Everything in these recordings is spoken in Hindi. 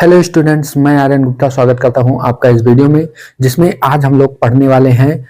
हेलो स्टूडेंट्स, मैं आर्यन गुप्ता स्वागत करता हूं आपका इस वीडियो में, जिसमें आज हम लोग पढ़ने वाले हैं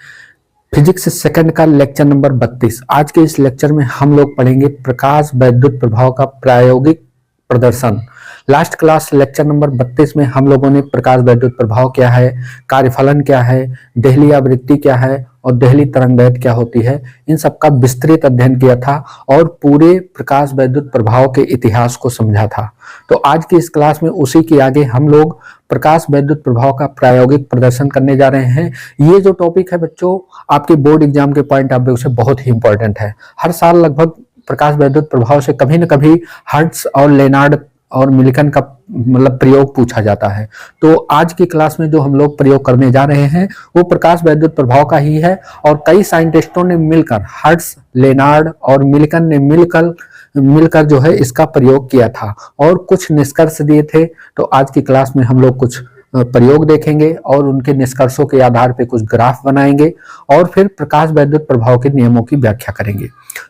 फिजिक्स सेकंड का लेक्चर नंबर 32। आज के इस लेक्चर में हम लोग पढ़ेंगे प्रकाश वैद्युत प्रभाव का प्रायोगिक प्रदर्शन। लास्ट क्लास लेक्चर नंबर 32 में हम लोगों ने प्रकाश वैद्युत प्रभाव क्या है, कार्यफलन क्या है, देहली आवृत्ति क्या है और देहली तरंगदैर्घ्य क्या होती है, इन सब का विस्तृत अध्ययन किया था और पूरे प्रकाश वैद्युत प्रभाव के इतिहास को समझा था। तो आज की इस क्लास में उसी के आगे हम लोग प्रकाश वैद्युत प्रभाव का प्रायोगिक प्रदर्शन करने जा रहे हैं। ये जो टॉपिक है बच्चों, आपके बोर्ड एग्जाम के पॉइंट ऑफ व्यू से बहुत ही इंपॉर्टेंट है। हर साल लगभग प्रकाश वैद्युत प्रभाव से कभी न कभी हर्ट्ज और लेनार्ड और मिल्टन का मतलब प्रयोग पूछा जाता है। तो आज की क्लास में जो हम लोग प्रयोग करने जा रहे हैं वो प्रकाश वैद्युत प्रभाव का ही है और कई साइंटिस्टों ने मिलकर, हर्ट्ज, लेनार्ड और मिल्टन ने मिलकर जो है इसका प्रयोग किया था और कुछ निष्कर्ष दिए थे। तो आज की क्लास में हम लोग कुछ प्रयोग देखेंगे और उनके निष्कर्षों के आधार पर कुछ ग्राफ बनाएंगे और फिर प्रकाश वैद्युत प्रभाव के नियमों की व्याख्या करेंगे,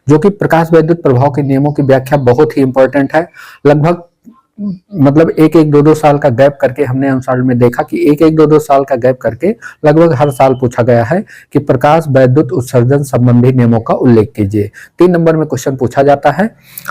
जो कि प्रकाश वैद्युत प्रभाव के नियमों की व्याख्या बहुत ही इंपॉर्टेंट है। लगभग मतलब एक दो दो साल का गैप करके हमने अनुसार में देखा कि एक दो साल का गैप करके लगभग हर साल पूछा गया है कि प्रकाश वैद्युत उत्सर्जन संबंधी नियमों का उल्लेख कीजिए। 3 नंबर में क्वेश्चन पूछा जाता है।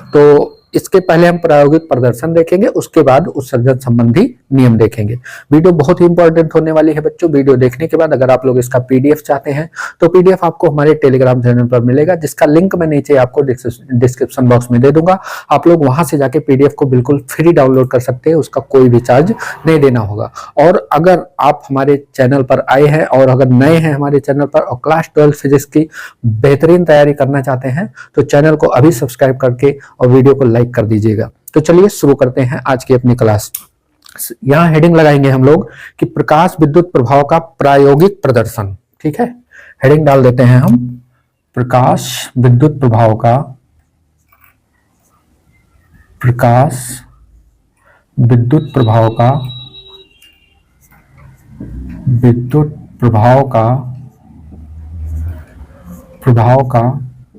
तो इसके पहले हम प्रायोगिक प्रदर्शन देखेंगे, उसके बाद उत्सर्जन संबंधी नियम देखेंगे। वीडियो बहुत ही इंपॉर्टेंट होने वाली है बच्चों। वीडियो देखने के बाद अगर आप लोग इसका पीडीएफ चाहते हैं तो पीडीएफ आपको हमारे टेलीग्राम चैनल पर मिलेगा, जिसका लिंक मैं नीचे आपको डिस्क्रिप्शन बॉक्स में दे दूंगा। आप लोग वहां से जाके पीडीएफ को बिल्कुल फ्री डाउनलोड कर सकते हैं, उसका कोई भी चार्ज नहीं देना होगा। और अगर आप हमारे चैनल पर आए हैं और अगर नए हैं हमारे चैनल पर और क्लास 12 फिजिक्स की बेहतरीन तैयारी करना चाहते हैं तो चैनल को अभी सब्सक्राइब करके और वीडियो को लाइक कर दीजिएगा। तो चलिए शुरू करते हैं आज की अपनी क्लास। यहां हेडिंग लगाएंगे हम लोग कि प्रकाश विद्युत प्रभाव का प्रायोगिक प्रदर्शन। ठीक है, हेडिंग डाल देते हैं हम, प्रकाश विद्युत प्रभाव का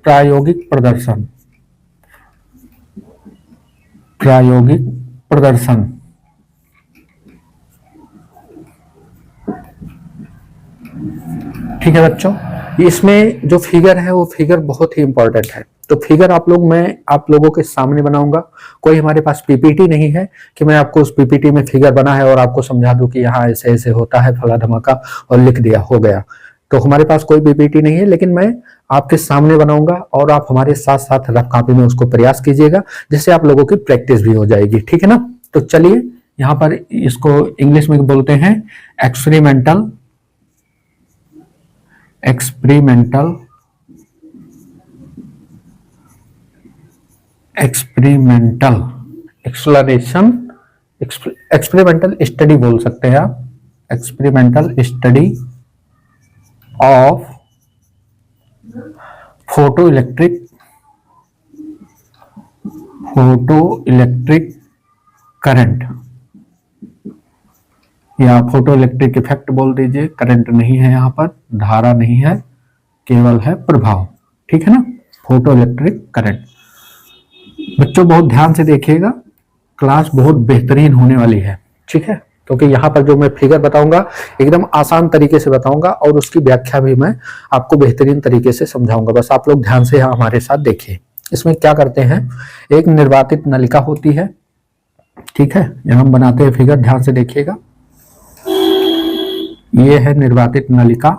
प्रायोगिक प्रदर्शन। ठीक है बच्चों, इसमें जो फिगर है वो फिगर बहुत ही इंपॉर्टेंट है। तो फिगर मैं आप लोगों के सामने बनाऊंगा। कोई हमारे पास पीपीटी नहीं है कि मैं आपको उस पीपीटी में फिगर बना है और आपको समझा दूं कि यहाँ ऐसे ऐसे होता है फला धमाका और लिख दिया हो गया। तो हमारे पास कोई पीपीटी नहीं है, लेकिन मैं आपके सामने बनाऊंगा और आप हमारे साथ साथ रफ कॉपी में उसको प्रयास कीजिएगा, जिससे आप लोगों की प्रैक्टिस भी हो जाएगी। ठीक है ना। तो चलिए, यहाँ पर इसको इंग्लिश में बोलते हैं एक्सपेरिमेंटल एक्सप्लेनेशन, एक्सपेरिमेंटल स्टडी बोल सकते हैं आप, experimental study of photo electric current या फोटो इलेक्ट्रिक इफेक्ट बोल दीजिए। करंट नहीं है, यहाँ पर धारा नहीं है, केवल है प्रभाव। ठीक है ना, फोटो इलेक्ट्रिक करंट। बच्चों बहुत ध्यान से देखिएगा, क्लास बहुत बेहतरीन होने वाली है। ठीक है, क्योंकि यहाँ पर जो मैं फिगर बताऊंगा एकदम आसान तरीके से बताऊंगा और उसकी व्याख्या भी मैं आपको बेहतरीन तरीके से समझाऊंगा। बस आप लोग ध्यान से हमारे साथ देखिए। इसमें क्या करते हैं, एक निर्वातित नलिका होती है। ठीक है, यहाँ हम बनाते हैं फिगर, ध्यान से देखिएगा। ये है निर्वातित नलिका।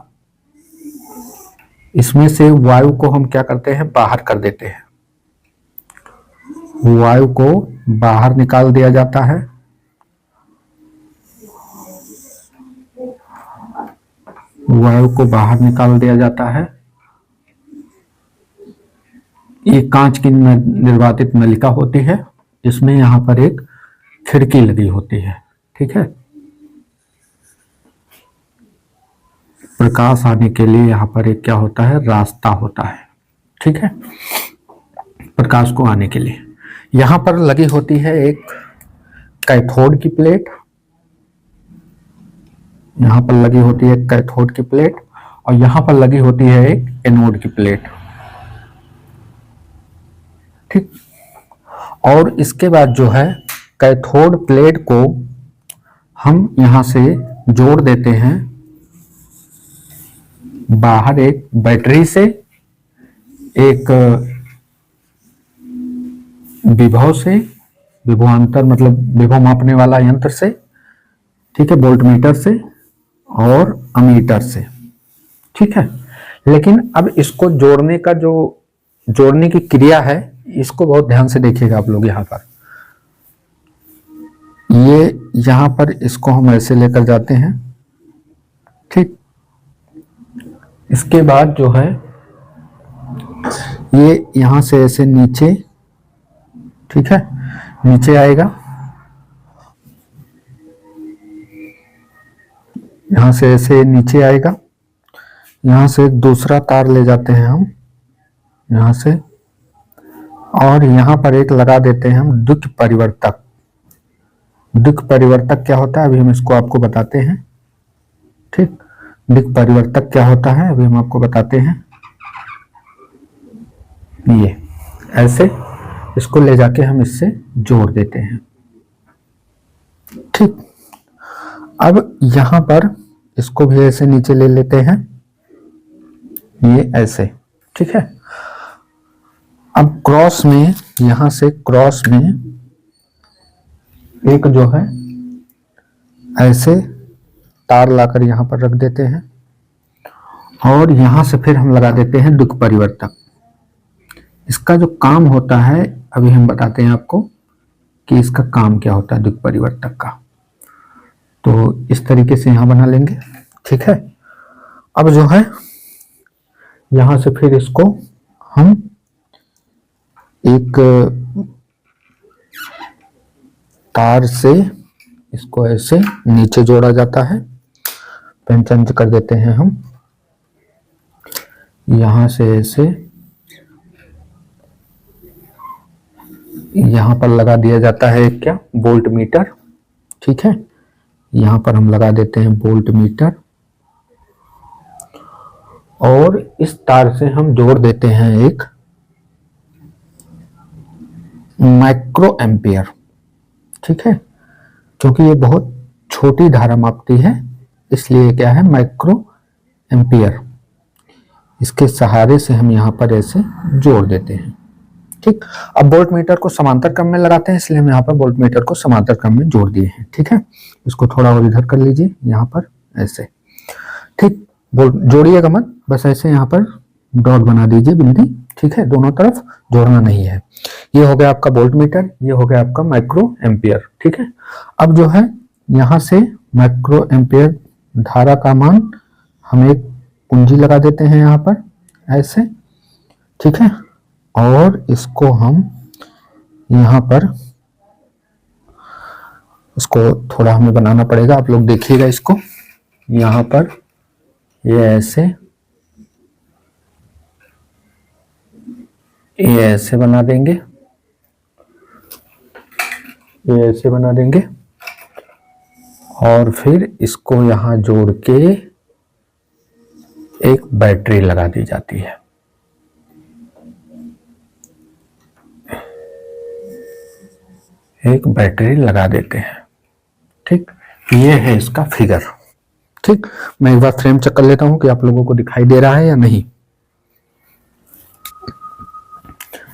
इसमें से वायु को हम क्या करते हैं, बाहर कर देते हैं। वायु को बाहर निकाल दिया जाता है। वायु को बाहर निकाल दिया जाता है। ये कांच की निर्वातित नलिका होती है, जिसमें यहां पर एक खिड़की लगी होती है। ठीक है, प्रकाश आने के लिए यहां पर एक क्या होता है, रास्ता होता है। ठीक है, प्रकाश को आने के लिए यहां पर लगी होती है एक कैथोड की प्लेट। यहां पर लगी होती है कैथोड की प्लेट और यहां पर लगी होती है एक एनोड की प्लेट। ठीक, और इसके बाद जो है कैथोड प्लेट को हम यहां से जोड़ देते हैं बाहर एक बैटरी से, एक विभव से, विभवांतर मतलब विभव मापने वाला यंत्र से, ठीक है, वोल्टमीटर से और अमीटर से, ठीक है। लेकिन अब इसको जोड़ने का जो जोड़ने की क्रिया है, इसको बहुत ध्यान से देखिएगा आप लोग। यहां पर यहां पर इसको हम ऐसे लेकर जाते हैं, ठीक। इसके बाद जो है ये यहां से ऐसे नीचे, ठीक है, नीचे आएगा, यहां से ऐसे नीचे आएगा। यहां से दूसरा तार ले जाते हैं हम यहां से, और यहां पर एक लगा देते हैं हम द्विक परिवर्तक। द्विक परिवर्तक क्या होता है अभी हम इसको आपको बताते हैं, ठीक। द्विक परिवर्तक क्या होता है अभी हम आपको बताते हैं। ये ऐसे इसको ले जाके हम इससे जोड़ देते हैं, ठीक। अब यहां पर इसको भी ऐसे नीचे ले लेते हैं, ये ऐसे, ठीक है। अब क्रॉस में, यहां से क्रॉस में एक जो है ऐसे तार लाकर यहां पर रख देते हैं, और यहां से फिर हम लगा देते हैं द्विक परिवर्तक। इसका जो काम होता है अभी हम बताते हैं आपको कि इसका काम क्या होता है द्विक परिवर्तक का। तो इस तरीके से यहां बना लेंगे, ठीक है। अब जो है यहां से फिर इसको हम एक तार से इसको ऐसे नीचे जोड़ा जाता है, पंच कर देते हैं हम, यहां से ऐसे यहां पर लगा दिया जाता है क्या, वोल्ट मीटर, ठीक है। यहां पर हम लगा देते हैं वोल्ट मीटर, और इस तार से हम जोड़ देते हैं एक माइक्रो एम्पियर, ठीक है। क्योंकि ये बहुत छोटी धारा मापती है, इसलिए क्या है माइक्रो एम्पियर। इसके सहारे से हम यहां पर ऐसे जोड़ देते हैं, ठीक। अब वोल्ट मीटर को समांतर क्रम में लगाते हैं, इसलिए हम यहाँ पर वोल्ट मीटर को समांतर क्रम में जोड़ दिए हैं, ठीक है। इसको थोड़ा और इधर कर लीजिए, यहाँ पर ऐसे, ठीक। जोड़िएगा मत, बस ऐसे यहाँ पर डॉट बना दीजिए, बिंदी, ठीक है। दोनों तरफ जोड़ना नहीं है। ये हो गया आपका वोल्ट मीटर, ये हो गया आपका माइक्रो एम्पियर, ठीक है। अब जो है यहाँ से माइक्रो एम्पियर धारा का मान हम एक कुंजी लगा देते हैं यहाँ पर ऐसे, ठीक है। और इसको हम यहाँ पर, इसको थोड़ा हमें बनाना पड़ेगा, आप लोग देखिएगा इसको। यहाँ पर ये ऐसे बना देंगे, ये ऐसे बना देंगे, और फिर इसको यहाँ जोड़ के एक बैटरी लगा दी जाती है, एक बैटरी लगा देते हैं, ठीक। ये है इसका फिगर, ठीक। मैं एक बार फ्रेम चेक कर लेता हूं कि आप लोगों को दिखाई दे रहा है या नहीं।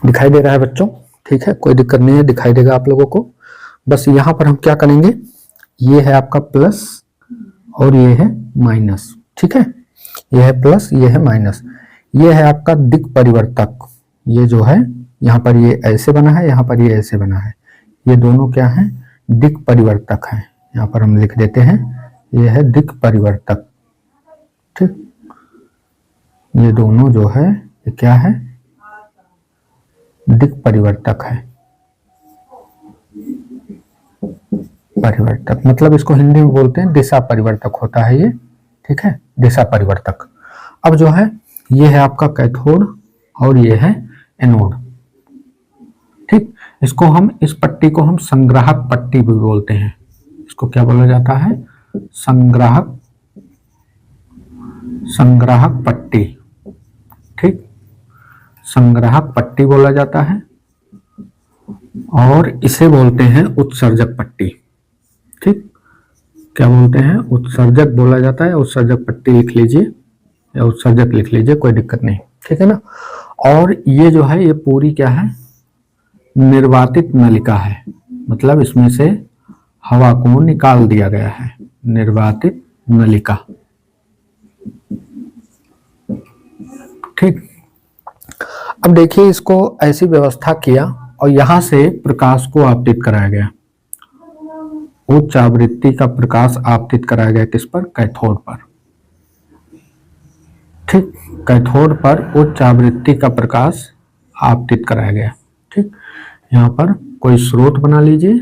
दिखाई दे रहा है बच्चों, ठीक है, कोई दिक्कत नहीं है, दिखाई देगा आप लोगों को। बस यहां पर हम क्या करेंगे, ये है आपका प्लस और ये है माइनस, ठीक है। ये है प्लस, ये है माइनस, ये है आपका दिक् परिवर्तक। ये जो है यहाँ पर ये ऐसे बना है, यहाँ पर ये ऐसे बना है, ये दोनों क्या है, दिक् परिवर्तक है। यहाँ पर हम लिख देते हैं ये है दिक् परिवर्तक, ठीक। ये दोनों जो है ये क्या है, दिक् परिवर्तक है। परिवर्तक मतलब इसको हिंदी में बोलते हैं दिशा परिवर्तक होता है ये, ठीक है, दिशा परिवर्तक। अब जो है ये है आपका कैथोड और ये है एनोड, ठीक। इसको हम, इस पट्टी को हम संग्राहक पट्टी भी बोलते हैं। इसको क्या बोला जाता है, संग्राहक, संग्राहक पट्टी, ठीक, संग्राहक पट्टी बोला जाता है। और इसे बोलते हैं उत्सर्जक पट्टी, ठीक। क्या बोलते हैं, उत्सर्जक बोला जाता है। उत्सर्जक पट्टी लिख लीजिए या उत्सर्जक लिख लीजिए, कोई दिक्कत नहीं, ठीक है ना। और ये जो है ये पूरी क्या है, निर्वातित नलिका है, मतलब इसमें से हवा को निकाल दिया गया है, निर्वातित नलिका, ठीक। अब देखिए इसको ऐसी व्यवस्था किया और यहां से प्रकाश को आपतित कराया गया, उच्च आवृत्ति का प्रकाश आपतित कराया गया किस पर, कैथोड पर, ठीक। कैथोड पर उच्च आवृत्ति का प्रकाश आपतित कराया गया, ठीक। यहां पर कोई स्रोत बना लीजिए,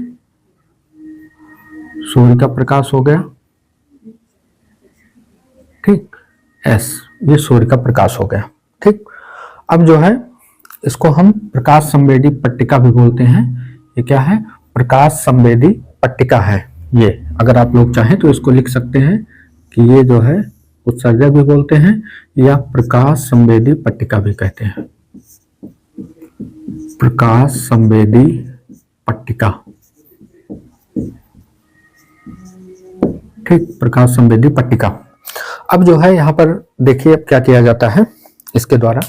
सूर्य का प्रकाश हो गया, ठीक, एस, ये सूर्य का प्रकाश हो गया, ठीक। अब जो है इसको हम प्रकाश संवेदी पट्टिका भी बोलते हैं। ये क्या है, प्रकाश संवेदी पट्टिका है ये। अगर आप लोग चाहें तो इसको लिख सकते हैं कि ये जो है उत्सर्जक भी बोलते हैं या प्रकाश संवेदी पट्टिका भी कहते हैं, प्रकाश संवेदी पट्टिका, ठीक, प्रकाश संवेदी पट्टिका। अब जो है यहाँ पर देखिए अब क्या किया जाता है इसके द्वारा।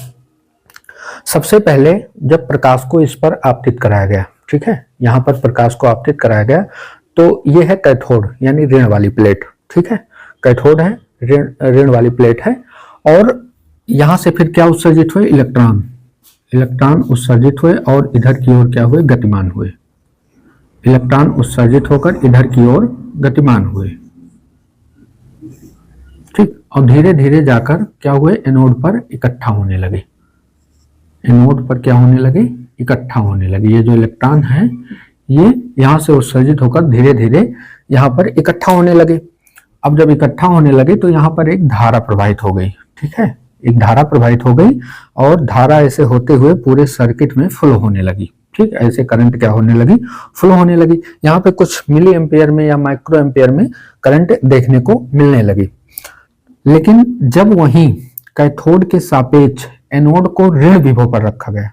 सबसे पहले जब प्रकाश को इस पर आपतित कराया गया, ठीक है, यहाँ पर प्रकाश को आपतित कराया गया, तो ये है कैथोड यानी ऋण वाली प्लेट, ठीक है, कैथोड है, ऋण वाली प्लेट है। और यहां से फिर क्या उत्सर्जित हुए, इलेक्ट्रॉन, इलेक्ट्रॉन उत्सर्जित हुए और इधर की ओर क्या हुए, गतिमान हुए, इलेक्ट्रॉन उत्सर्जित होकर इधर की ओर गतिमान हुए, ठीक। और धीरे धीरे जाकर क्या हुए, एनोड पर इकट्ठा होने लगे, एनोड पर क्या होने लगे, इकट्ठा होने लगे। ये जो इलेक्ट्रॉन है ये यहां से उत्सर्जित होकर धीरे धीरे यहां पर इकट्ठा होने लगे। अब जब इकट्ठा होने लगे तो यहां पर एक धारा प्रवाहित हो गई, ठीक है, एक धारा प्रवाहित हो गई और धारा ऐसे होते हुए पूरे सर्किट में फ्लो होने लगी, ठीक, ऐसे करंट क्या होने लगी, फ्लो होने लगी। यहाँ पे कुछ मिली एम्पियर में या माइक्रो एम्पियर में करंट देखने को मिलने लगी। लेकिन जब वहीं कैथोड के सापेक्ष एनोड को ऋण विभव पर रखा गया,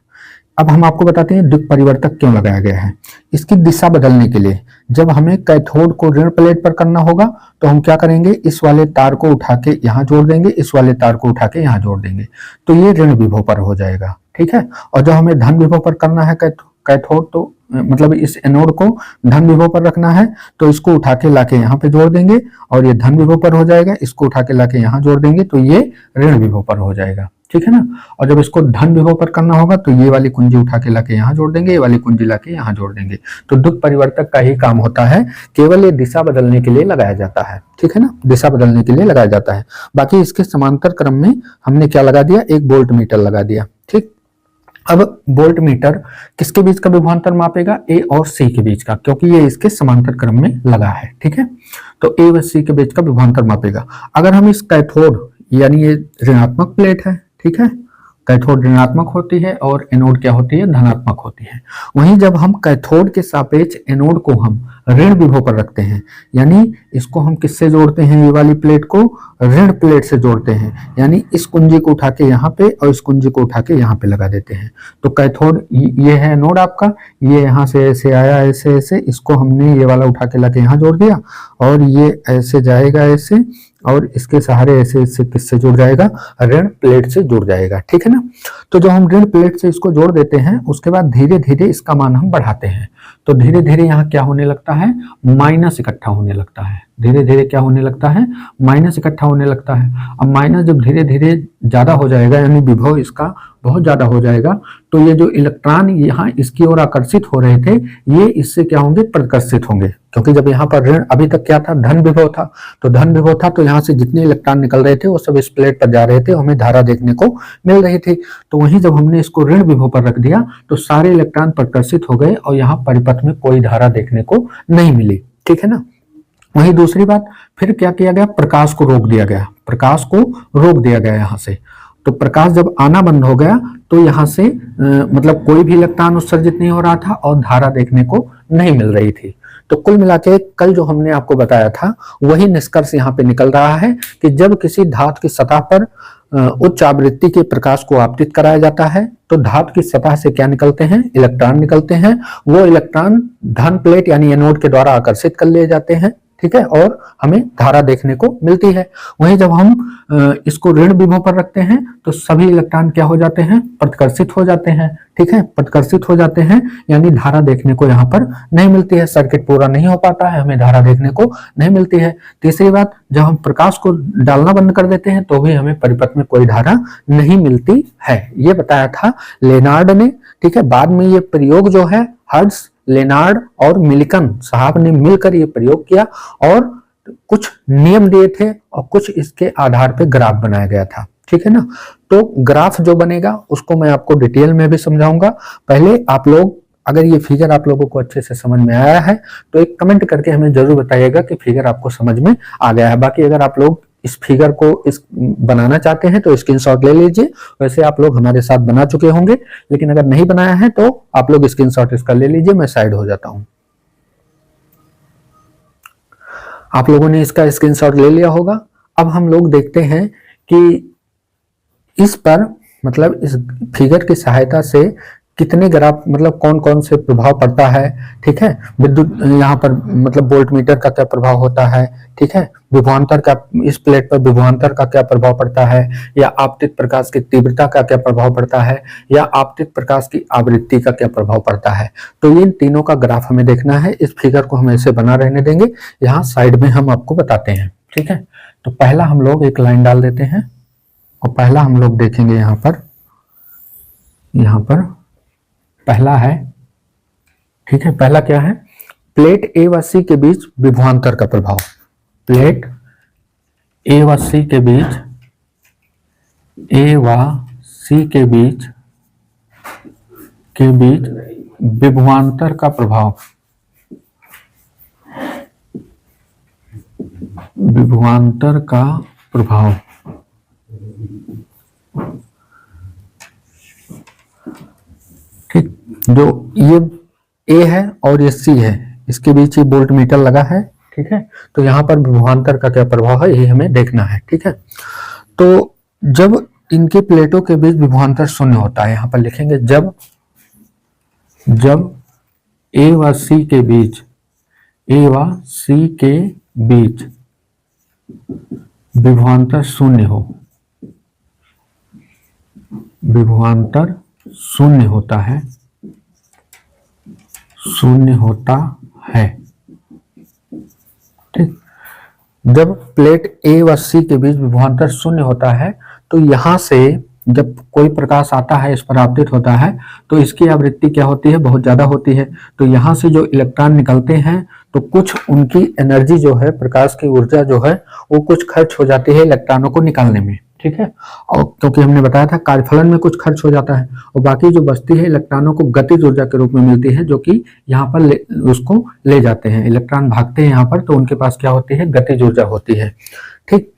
अब हम आपको बताते हैं द्विक परिवर्तक क्यों लगाया गया है। इसकी दिशा बदलने के लिए जब हमें कैथोड को ऋण प्लेट पर करना होगा तो हम क्या करेंगे, इस वाले तार को उठा के यहाँ जोड़ देंगे, इस वाले तार को उठा के यहाँ जोड़ देंगे, तो ये ऋण विभव पर हो जाएगा, ठीक है। और जब हमें धन विभव पर करना है कैथोड, तो मतलब इस एनोड को धन विभव पर रखना है तो इसको उठा के लाके यहाँ पे जोड़ देंगे और ये धन विभव पर हो जाएगा, इसको उठा के लाके यहाँ जोड़ देंगे तो ये ऋण विभव पर हो जाएगा, ठीक है ना। और जब इसको धन विभव पर करना होगा तो ये वाली कुंजी उठा के लाके यहाँ जोड़ देंगे, ये वाली कुंजी लाके यहाँ जोड़ देंगे। तो द्विक परिवर्तक का ही काम होता है, केवल ये दिशा बदलने के लिए लगाया जाता है, ठीक है ना, दिशा बदलने के लिए लगाया जाता है। बाकी इसके समांतर क्रम में हमने क्या लगा दिया, एक वोल्ट मीटर लगा दिया, ठीक। अब वोल्ट मीटर किसके बीच का विभवांतर मापेगा, ए और सी के बीच का, क्योंकि ये इसके समांतर क्रम में लगा है, ठीक है। तो ए व सी के बीच का विभवांतर मापेगा। अगर हम इस कैथोड यानी ये ऋणात्मक प्लेट है, ठीक है, कैथोड ऋणात्मक होती है और एनोड क्या होती है, धनात्मक होती है। वहीं जब हम कैथोड के सापेक्ष एनोड को हम ऋण विभव पर रखते हैं, यानी इसको हम किससे जोड़ते हैं, ये वाली प्लेट को ऋण प्लेट से जोड़ते हैं, यानी इस कुंजी को उठा के यहाँ पे और इस कुंजी को उठा के यहाँ पे लगा देते हैं। तो कैथोड ये है एनोड आपका, ये यहाँ से ऐसे आया, ऐसे ऐसे, इसको हमने ये वाला उठा के लाके यहाँ जोड़ दिया और ये ऐसे जाएगा ऐसे, और इसके सहारे ऐसे इससे किससे जुड़ जाएगा, ऋण प्लेट से जुड़ जाएगा, ठीक है ना। तो जब हम ऋण प्लेट से इसको जोड़ देते हैं उसके बाद धीरे धीरे इसका मान हम बढ़ाते हैं, तो धीरे धीरे यहाँ क्या होने लगता है, माइनस इकट्ठा होने लगता है, धीरे धीरे क्या होने लगता है, माइनस इकट्ठा होने लगता है। अब माइनस जब धीरे धीरे ज्यादा हो जाएगा यानी विभव इसका बहुत ज्यादा हो जाएगा, तो ये जो इलेक्ट्रॉन यहाँ इसकी ओर आकर्षित हो रहे थे ये इससे क्या होंगे, प्रतिकर्षित होंगे, क्योंकि जब यहाँ पर ऋण अभी तक क्या था, धन विभव था, तो धन विभव था तो यहाँ से जितने इलेक्ट्रॉन निकल रहे थे वो सब इस प्लेट पर जा रहे थे, हमें धारा देखने को मिल रही थी। तो वहीं जब हमने इसको ऋण विभव पर रख दिया तो सारे इलेक्ट्रॉन प्रतिकर्षित हो गए और यहाँ परिपथ में कोई धारा देखने को नहीं मिली, ठीक है ना। वहीं दूसरी बात, फिर क्या किया गया, प्रकाश को रोक दिया गया, प्रकाश को रोक दिया गया यहाँ से। तो प्रकाश जब आना बंद हो गया तो यहाँ से मतलब कोई भी इलेक्ट्रॉन उत्सर्जित नहीं हो रहा था और धारा देखने को नहीं मिल रही थी। तो कुल मिलाके कल जो हमने आपको बताया था वही निष्कर्ष यहाँ पे निकल रहा है कि जब किसी धातु की सतह पर उच्च आवृत्ति के प्रकाश को आपतित कराया जाता है तो धातु की सतह से क्या निकलते हैं, इलेक्ट्रॉन निकलते हैं। वो इलेक्ट्रॉन धन प्लेट यानी एनोड के द्वारा आकर्षित कर लिए जाते हैं, ठीक है, और हमें धारा देखने को मिलती है। वहीं जब हम इसको ऋण विभव पर रखते हैं तो सभी इलेक्ट्रॉन क्या हो जाते हैं, प्रतिकर्षित हो जाते हैं, ठीक है, प्रतिकर्षित हो जाते हैं, यानी धारा देखने को यहाँ पर नहीं मिलती है, सर्किट पूरा नहीं हो पाता है, हमें धारा देखने को नहीं मिलती है। तीसरी बात, जब हम प्रकाश को डालना बंद कर देते हैं तो भी हमें परिपथ में कोई धारा नहीं मिलती है। ये बताया था लेनार्ड ने, ठीक है। बाद में ये प्रयोग जो है हर्ट्ज, लेनार्ड और मिल्टन साहब ने मिलकर ये प्रयोग किया और कुछ नियम दिए थे और कुछ इसके आधार पे ग्राफ बनाया गया था, ठीक है ना। तो ग्राफ जो बनेगा उसको मैं आपको डिटेल में भी समझाऊंगा। पहले आप लोग, अगर ये फिगर आप लोगों को अच्छे से समझ में आया है तो एक कमेंट करके हमें जरूर बताइएगा कि फिगर आपको समझ में आ गया है। बाकी अगर आप लोग इस फिगर को बनाना चाहते हैं तो स्क्रीनशॉट ले लीजिए। वैसे आप लोग हमारे साथ बना चुके होंगे, लेकिन अगर नहीं बनाया है तो आप लोग स्क्रीनशॉट इसका ले लीजिए। मैं साइड हो जाता हूं। आप लोगों ने इसका स्क्रीनशॉट ले लिया होगा। अब हम लोग देखते हैं कि इस पर, मतलब इस फिगर की सहायता से कितने ग्राफ, मतलब कौन कौन से प्रभाव पड़ता है, ठीक है। विद्युत यहाँ पर मतलब वोल्ट मीटर का क्या प्रभाव होता है, ठीक है। विभवांतर का, इस प्लेट पर विभवांतर का क्या प्रभाव पड़ता है, या आपतित प्रकाश की तीव्रता का क्या प्रभाव पड़ता है, या आपतित प्रकाश की आवृत्ति का क्या प्रभाव पड़ता है। तो इन तीनों का ग्राफ हमें देखना है। इस फिगर को हम ऐसे बना रहने देंगे, यहाँ साइड में हम आपको बताते हैं, ठीक है। तो पहला हम लोग एक लाइन डाल देते हैं और पहला हम लोग देखेंगे यहाँ पर पहला है, ठीक है। पहला क्या है, प्लेट ए व सी के बीच विभवांतर का प्रभाव। प्लेट ए व सी के बीच, ए व सी के बीच विभवांतर का प्रभाव, विभवांतर का प्रभाव, ठीक। जो ये ए है और ये सी है, इसके बीच ये वोल्ट मीटर लगा है, ठीक है। तो यहाँ पर विभवांतर का क्या प्रभाव है ये हमें देखना है, ठीक है। तो जब इनकी प्लेटों के बीच विभवांतर शून्य होता है, यहाँ पर लिखेंगे जब ए व सी के बीच, ए व सी के बीच विभवांतर शून्य हो, विभवांतर शून्य होता है, शून्य होता है, ठीक। जब प्लेट ए व सी के बीच विभवांतर शून्य होता है तो यहां से जब कोई प्रकाश आता है, इस पर आपतित होता है, तो इसकी आवृत्ति क्या होती है, बहुत ज्यादा होती है। तो यहां से जो इलेक्ट्रॉन निकलते हैं तो कुछ उनकी एनर्जी जो है, प्रकाश की ऊर्जा जो है वो कुछ खर्च हो जाती है इलेक्ट्रॉनों को निकालने में, ठीक है। और क्योंकि हमने बताया था कार्यफलन में कुछ खर्च हो जाता है और बाकी जो बचती है इलेक्ट्रॉनों को गतिज ऊर्जा के रूप में मिलती है, जो कि यहाँ पर उसको ले जाते हैं। इलेक्ट्रॉन भागते हैं यहाँ पर तो उनके पास क्या होती है, गतिज ऊर्जा होती है, ठीक।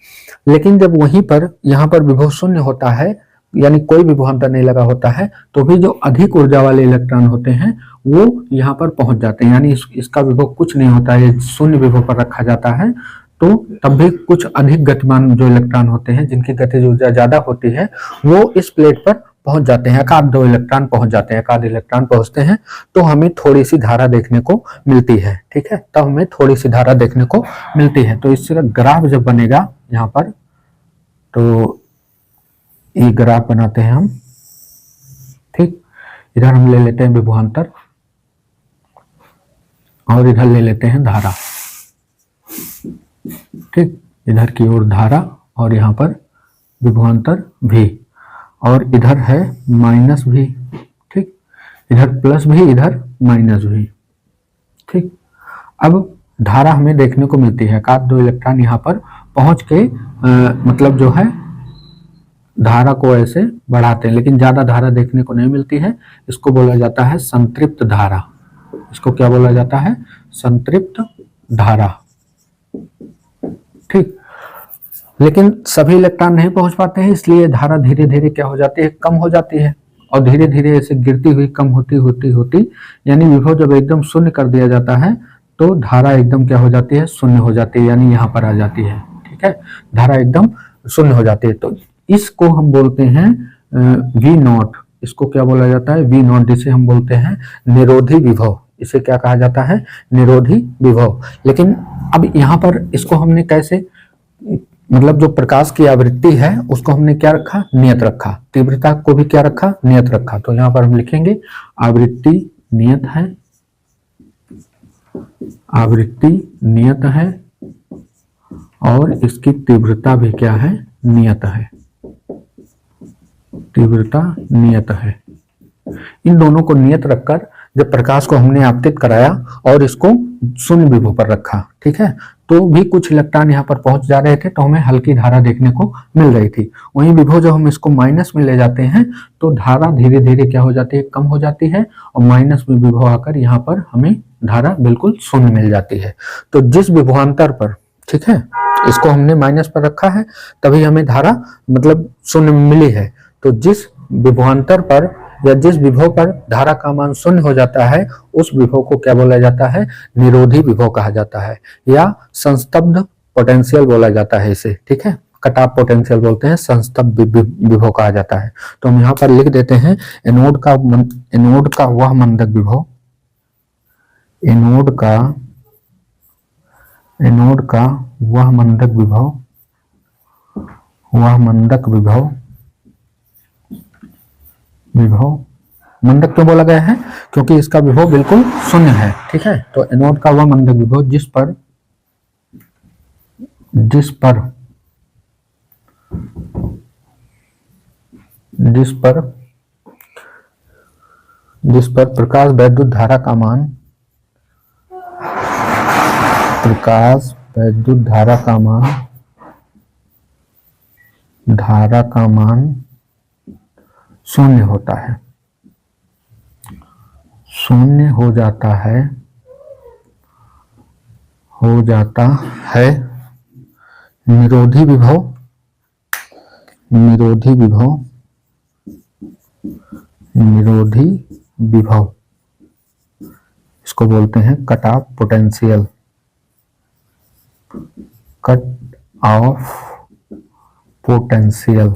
लेकिन जब वहीं पर यहाँ पर विभव शून्य होता है, यानी कोई विभवांतर नहीं लगा होता है, तो भी जो अधिक ऊर्जा वाले इलेक्ट्रॉन होते हैं वो यहाँ पर पहुंच जाते हैं, यानी इसका विभव कुछ नहीं होता है, शून्य विभव पर रखा जाता है। तो तब भी कुछ अधिक गतिमान जो इलेक्ट्रॉन होते हैं, जिनकी गतिज ऊर्जा ज्यादा होती है, वो इस प्लेट पर पहुंच जाते हैं। एकाध दो इलेक्ट्रॉन पहुंच जाते हैं, एकाध इलेक्ट्रॉन पहुंचते हैं तो हमें थोड़ी सी धारा देखने को मिलती है, ठीक है। तब हमें थोड़ी सी धारा देखने को मिलती है। तो इसका ग्राफ जब बनेगा यहाँ पर, तो ये ग्राफ बनाते हैं हम, ठीक। इधर हम ले लेते हैं विभवांतर और इधर ले लेते हैं धारा, ठीक। इधर की ओर धारा और यहाँ पर विभवांतर भी, और इधर है माइनस भी, ठीक। इधर प्लस भी, इधर माइनस भी, ठीक। अब धारा हमें देखने को मिलती है, एकाध दो इलेक्ट्रॉन यहाँ पर पहुंच के मतलब जो है धारा को ऐसे बढ़ाते हैं, लेकिन ज्यादा धारा देखने को नहीं मिलती है। इसको बोला जाता है संतृप्त धारा। इसको क्या बोला जाता है, संतृप्त धारा, ठीक। लेकिन सभी इलेक्ट्रॉन नहीं पहुंच पाते हैं, इसलिए धारा धीरे धीरे क्या हो जाती है, कम हो जाती है और धीरे धीरे ऐसे गिरती हुई कम होती, यानी विभव जब एकदम शून्य कर दिया जाता है तो धारा एकदम क्या हो जाती है, शून्य हो जाती है, यानी यहाँ पर आ जाती है, ठीक है। धारा एकदम शून्य हो जाती है। तो इसको हम बोलते हैं V0। इसको क्या बोला जाता है, V0, जिसे हम बोलते हैं निरोधी विभव। इसे क्या कहा जाता है, निरोधी विभव। लेकिन अब यहाँ पर इसको हमने कैसे, मतलब जो प्रकाश की आवृत्ति है उसको हमने क्या रखा, नियत रखा, तीव्रता को भी क्या रखा, नियत रखा। तो यहाँ पर हम लिखेंगे आवृत्ति नियत है, आवृत्ति नियत है और इसकी तीव्रता भी क्या है, नियत है, तीव्रता नियत है। इन दोनों को नियत रखकर जब प्रकाश को हमने आपतित कराया और इसको शून्य विभव पर रखा, ठीक है, तो भी कुछ इलेक्ट्रॉन यहाँ पर पहुंच जा रहे थे, तो हमें हल्की धारा देखने को मिल रही थी। वहीं विभव जब हम इसको माइनस में ले जाते हैं तो धारा धीरे धीरे क्या हो जाती है, कम हो जाती है, और माइनस में विभव आकर यहाँ पर हमें धारा बिल्कुल शून्य मिल जाती है। तो जिस विभवांतर पर, ठीक है, इसको हमने माइनस पर रखा है तभी हमें धारा मतलब शून्य मिली है। तो जिस विभवांतर पर या जिस विभव पर धारा का मान शून्य हो जाता है उस विभव को क्या बोला जाता है, निरोधी विभव कहा जाता है, या संस्तब्ध पोटेंशियल बोला जाता है इसे, ठीक है, कट ऑफ पोटेंशियल बोलते हैं, संस्तब्ध विभव कहा जाता है। तो हम यहाँ पर लिख देते हैं एनोड का वह मंदक विभव, एनोड का वह मंदक विभव, वह मंदक विभव मंदक क्यों बोला गया है, क्योंकि इसका विभव बिल्कुल शून्य है, ठीक है। तो एनोड का वह मंदक विभव जिस पर प्रकाश वैद्युत धारा का मान, प्रकाश वैद्युत धारा का मान शून्य होता है, शून्य हो जाता है, निरोधी विभव इसको बोलते हैं cut off potential, cut off potential,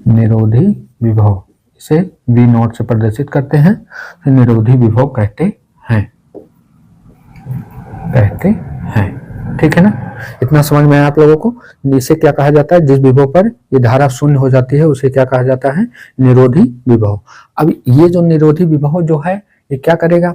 निरोधी विभव, इसे V नॉट से प्रदर्शित करते हैं, तो निरोधी विभव कहते हैं, ठीक है ना। इतना समझ में आया आप लोगों को। इसे क्या कहा जाता है, जिस विभव पर ये धारा शून्य हो जाती है उसे क्या कहा जाता है, निरोधी विभव। अब ये जो निरोधी विभव जो है ये क्या करेगा,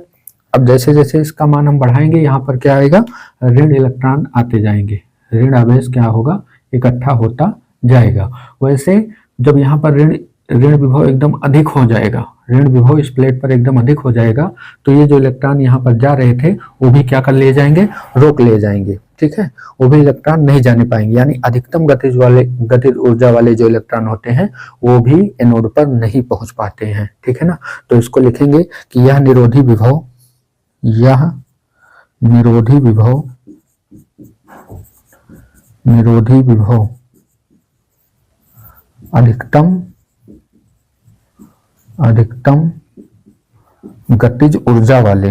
अब जैसे जैसे इसका मान हम बढ़ाएंगे यहाँ पर क्या आएगा, ऋण इलेक्ट्रॉन आते जाएंगे, ऋण आवेश क्या होगा, इकट्ठा होता जाएगा। वैसे जब यहाँ पर ऋण विभव एकदम अधिक हो जाएगा, ऋण विभव इस प्लेट पर एकदम अधिक हो जाएगा, तो ये जो इलेक्ट्रॉन यहाँ पर जा रहे थे वो भी क्या कर लिए जाएंगे, रोक लिए जाएंगे, ठीक है, वो भी इलेक्ट्रॉन नहीं जाने पाएंगे। यानी अधिकतम गतिज ऊर्जा वाले जो इलेक्ट्रॉन होते हैं वो भी एनोड पर नहीं पहुंच पाते हैं, ठीक है ना। तो इसको लिखेंगे कि यह निरोधी विभव अधिकतम गतिज ऊर्जा वाले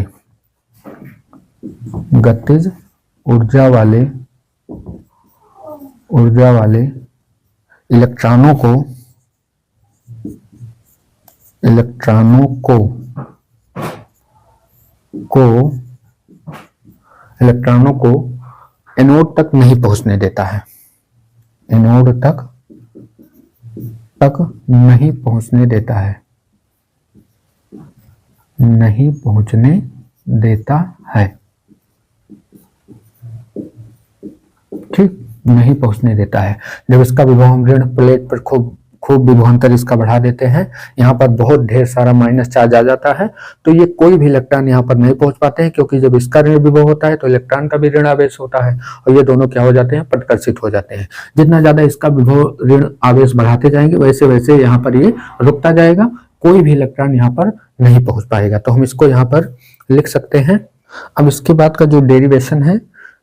इलेक्ट्रॉनों को एनोड तक नहीं पहुंचने देता है, एनोड तक नहीं पहुंचने देता है, नहीं पहुंचने देता है, ठीक, नहीं पहुंचने देता है। जब इसका विभव हम ऋण प्लेट पर खूब विभवांतर इसका बढ़ा देते हैं, यहाँ पर बहुत ढेर सारा माइनस चार्ज आ जाता है, तो ये कोई भी इलेक्ट्रॉन यहाँ पर नहीं पहुंच पाते हैं, क्योंकि जब इसका ऋण विभव होता है तो इलेक्ट्रॉन का भी ऋण आवेश होता है और ये दोनों क्या हो जाते हैं, प्रतिकर्षित हो जाते हैं। जितना ज्यादा इसका विभव ऋण आवेश बढ़ाते जाएंगे वैसे वैसे यहाँ पर ये रुकता जाएगा, कोई भी इलेक्ट्रॉन यहाँ पर नहीं पहुंच पाएगा। तो हम इसको यहाँ पर लिख सकते हैं। अब इसके बाद का जो डेरिवेशन है,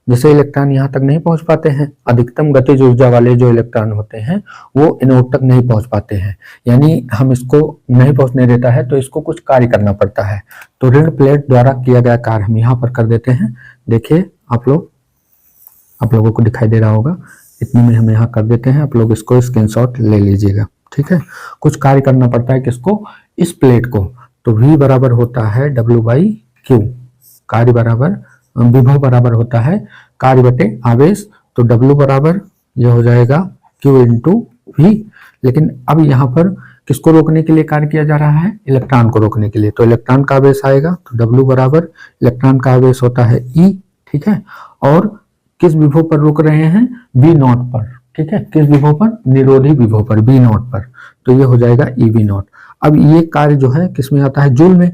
जैसे इलेक्ट्रॉन यहाँ तक नहीं पहुंच पाते हैं, अधिकतम गतिज ऊर्जा वाले जो इलेक्ट्रॉन होते हैं वो एनोड तक नहीं पहुंच पाते हैं, यानी हम इसको नहीं पहुंचने देता है तो इसको कुछ कार्य करना पड़ता है। तो ऋण प्लेट द्वारा किया गया कार्य हम यहाँ पर कर देते हैं। देखिए आप लोगों को दिखाई दे रहा होगा, इतने में हम यहाँ कर देते हैं, आप लोग इसको स्क्रीनशॉट ले लीजिएगा, ठीक है। कुछ कार्य करना पड़ता है किसको, इस प्लेट को। तो V बराबर होता है W/Q, कार्य बराबर विभव बराबर होता है कार्य बटे आवेश। तो W बराबर यह हो जाएगा Q इंटू V। लेकिन अब यहाँ पर किसको रोकने के लिए कार्य किया जा रहा है? इलेक्ट्रॉन को रोकने के लिए। तो इलेक्ट्रॉन का आवेश आएगा, तो W बराबर इलेक्ट्रॉन का आवेश होता है E, ठीक है। और किस विभव पर रोक रहे हैं? V0 पर, ठीक है। किस विभव पर? निरोधी विभव पर, V0 पर। तो ये हो जाएगा eV0। अब ये कार्य जो है किस में आता है? जूल में।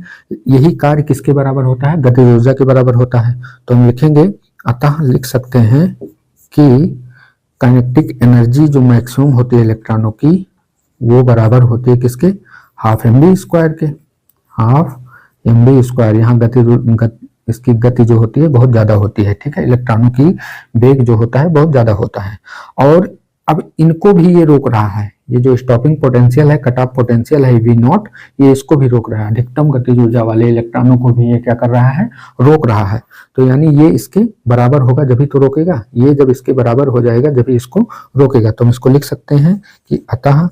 यही कार्य किसके बराबर होता है? गतिज ऊर्जा के बराबर होता है। तो हम लिखेंगे, अतः लिख सकते हैं कि काइनेटिक एनर्जी जो मैक्सिमम होती है इलेक्ट्रॉनों की, वो बराबर होती है किसके? हाफ mv² के। Half mv²। यहाँ इसकी गति जो होती है बहुत ज्यादा होती है, ठीक है। इलेक्ट्रॉनों की वेग जो होता है बहुत ज्यादा होता है। और अब इनको भी ये रोक रहा है। ये जो स्टॉपिंग पोटेंशियल है, कट ऑफ पोटेंशियल है V0, ये इसको भी रोक रहा है। अधिकतम गतिज ऊर्जा वाले इलेक्ट्रॉनों को भी ये क्या कर रहा है? रोक रहा है। तो यानी ये इसके बराबर होगा जब ही तो रोकेगा। ये जब इसके बराबर हो जाएगा जब ही इसको रोकेगा। तो हम इसको लिख सकते हैं कि अतः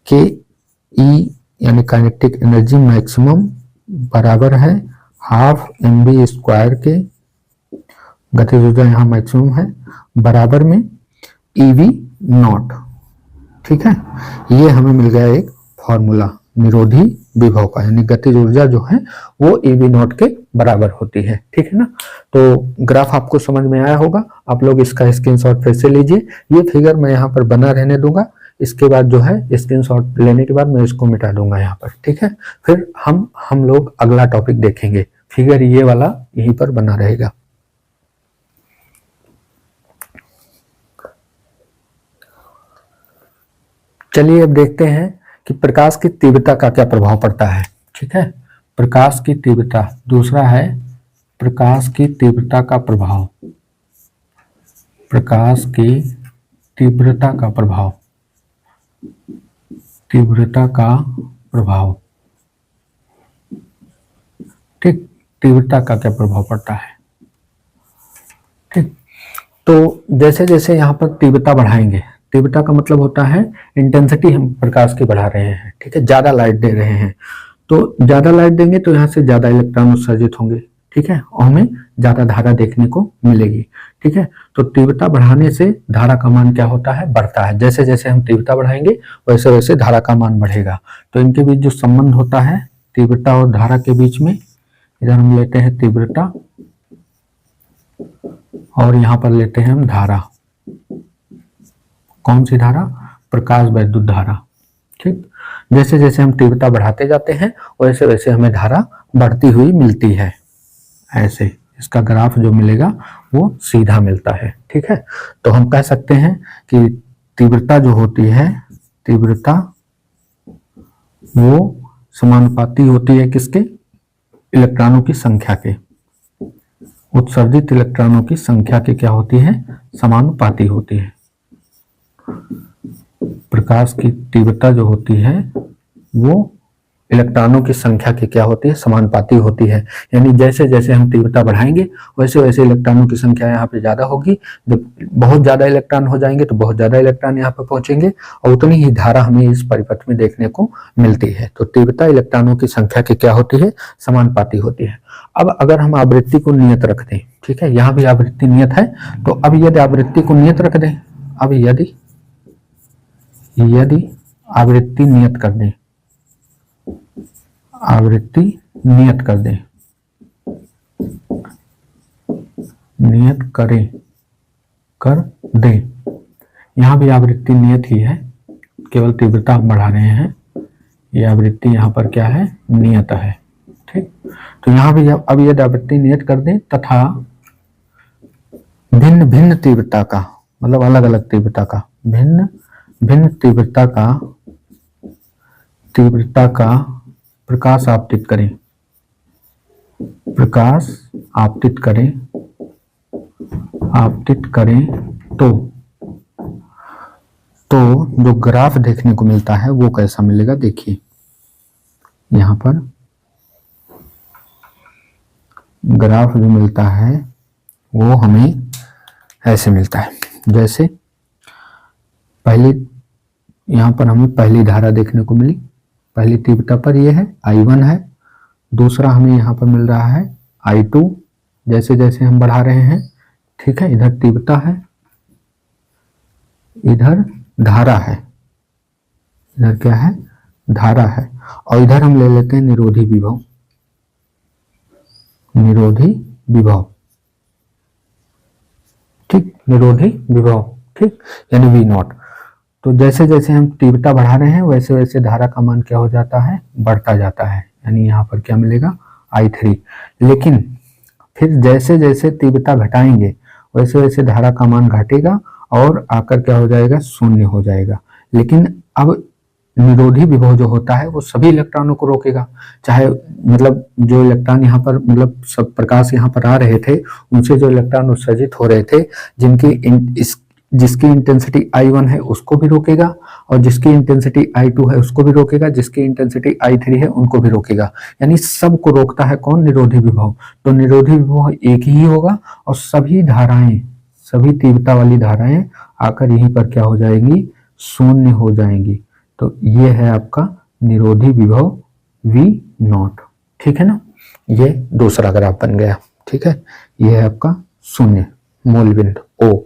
के ई यानी काइनेटिक एनर्जी मैक्सिमम बराबर है हाफ mv² के, गतिज ऊर्जा यहाँ मैक्सिमम है, बराबर में eV0, ठीक है। ये हमें मिल गया एक फॉर्मूला निरोधी विभव का, यानी गतिज ऊर्जा जो है वो eV0 के बराबर होती है, ठीक है ना। तो ग्राफ आपको समझ में आया होगा। आप लोग इसका स्क्रीनशॉट फिर से लीजिए। ये फिगर मैं यहाँ पर बना रहने दूंगा। इसके बाद जो है स्क्रीनशॉट लेने के बाद मैं इसको मिटा दूंगा यहाँ पर, ठीक है। फिर हम लोग अगला टॉपिक देखेंगे। फिगर ये वाला यहीं पर बना रहेगा। चलिए अब देखते हैं कि प्रकाश की तीव्रता का क्या प्रभाव पड़ता है, ठीक है। प्रकाश की तीव्रता, दूसरा है प्रकाश की तीव्रता का प्रभाव। प्रकाश की तीव्रता का प्रभाव, तीव्रता का प्रभाव, ठीक। तीव्रता का क्या प्रभाव पड़ता है, ठीक। तो जैसे जैसे यहाँ पर तीव्रता बढ़ाएंगे, तीव्रता का मतलब होता है इंटेंसिटी हम प्रकाश की बढ़ा रहे हैं, ठीक है। ज्यादा लाइट दे रहे हैं, तो ज्यादा लाइट देंगे तो यहाँ से ज्यादा इलेक्ट्रॉन उत्सर्जित होंगे, ठीक है। और हमें ज्यादा धारा देखने को मिलेगी, ठीक है। तो तीव्रता बढ़ाने से धारा का मान क्या होता है? बढ़ता है। जैसे जैसे हम तीव्रता बढ़ाएंगे वैसे वैसे धारा का मान बढ़ेगा। तो इनके बीच जो संबंध होता है तीव्रता और धारा के बीच में, इधर हम लेते हैं तीव्रता और यहाँ पर लेते हैं हम धारा। कौन सी धारा? प्रकाश वैद्युत धारा, ठीक। जैसे जैसे हम तीव्रता बढ़ाते जाते हैं वैसे वैसे हमें धारा बढ़ती हुई मिलती है। ऐसे इसका ग्राफ जो मिलेगा वो सीधा मिलता है, ठीक है। तो हम कह सकते हैं कि तीव्रता जो होती है, तीव्रता वो समानुपाती होती है किसके? इलेक्ट्रॉनों की संख्या के। उत्सर्जित इलेक्ट्रॉनों की संख्या के क्या होती है? समानुपाती होती है। प्रकाश की तीव्रता जो होती है वो इलेक्ट्रॉनों की संख्या की क्या होती है? समानुपाती होती है। यानी जैसे जैसे हम तीव्रता बढ़ाएंगे वैसे वैसे इलेक्ट्रॉनों की संख्या यहाँ पे ज्यादा होगी। जब बहुत ज्यादा इलेक्ट्रॉन हो जाएंगे तो बहुत ज्यादा इलेक्ट्रॉन यहाँ पे पहुंचेंगे और उतनी ही धारा हमें इस परिपथ में देखने को मिलती है। तो तीव्रता इलेक्ट्रॉनों की संख्या की क्या होती है? समानुपाती होती है। अब अगर हम आवृत्ति को नियत रख दें, ठीक है, यहाँ भी आवृत्ति नियत है, तो अब यदि आवृत्ति को नियत रख दें, अब यदि आवृत्ति नियत कर दें, आवृत्ति नियत कर दें, नियत करें, कर दें, यहां भी आवृत्ति नियत ही है, केवल तीव्रता हम बढ़ा रहे हैं। ये आवृत्ति यहां पर क्या है? नियत है, ठीक। तो यहां भी अब यदि आवृत्ति नियत कर दें तथा भिन्न भिन्न तीव्रता का, मतलब अलग अलग तीव्रता का, भिन्न भिन्न तीव्रता का प्रकाश आपतित करें, प्रकाश आपतित करें तो जो ग्राफ देखने को मिलता है वो कैसा मिलेगा? देखिए यहां पर ग्राफ जो मिलता है वो हमें ऐसे मिलता है। जैसे पहले यहां पर हमें पहली धारा देखने को मिली, पहली तीव्रता पर ये है I1 है, दूसरा हमें यहाँ पर मिल रहा है I2। जैसे जैसे हम बढ़ा रहे हैं, ठीक है, इधर तीव्रता है, इधर धारा है, इधर क्या है, धारा है, और इधर हम ले लेते हैं निरोधी विभव, निरोधी विभव, ठीक, निरोधी विभव, ठीक, यानी V0। तो जैसे जैसे हम तीव्रता बढ़ा रहे हैं वैसे वैसे धारा का मान क्या हो जाता है, बढ़ता जाता है, यानी यहाँ पर क्या मिलेगा, I3। लेकिन फिर जैसे जैसे तीव्रता घटाएंगे वैसे वैसे धारा का मान घटेगा और आकर क्या हो जाएगा, शून्य हो जाएगा। लेकिन अब निरोधी विभव जो होता है वो सभी इलेक्ट्रॉनों को रोकेगा, चाहे मतलब जो इलेक्ट्रॉन यहाँ पर मतलब सब प्रकाश यहाँ पर आ रहे थे उनसे जो इलेक्ट्रॉन उत्सर्जित हो रहे थे, जिसकी इंटेंसिटी I1 है उसको भी रोकेगा, और जिसकी इंटेंसिटी I2 है उसको भी रोकेगा, जिसकी इंटेंसिटी I3 है उनको भी रोकेगा। यानी सबको रोकता है कौन, निरोधी विभव। तो निरोधी विभव एक ही होगा और सभी धाराएं, सभी तीव्रता वाली धाराएं आकर यहीं पर क्या हो जाएंगी, शून्य हो जाएंगी। तो ये है आपका निरोधी विभव V0, ठीक है ना। ये दूसरा ग्राफ बन गया, ठीक है, ये है आपका शून्य मूल बिंदु O,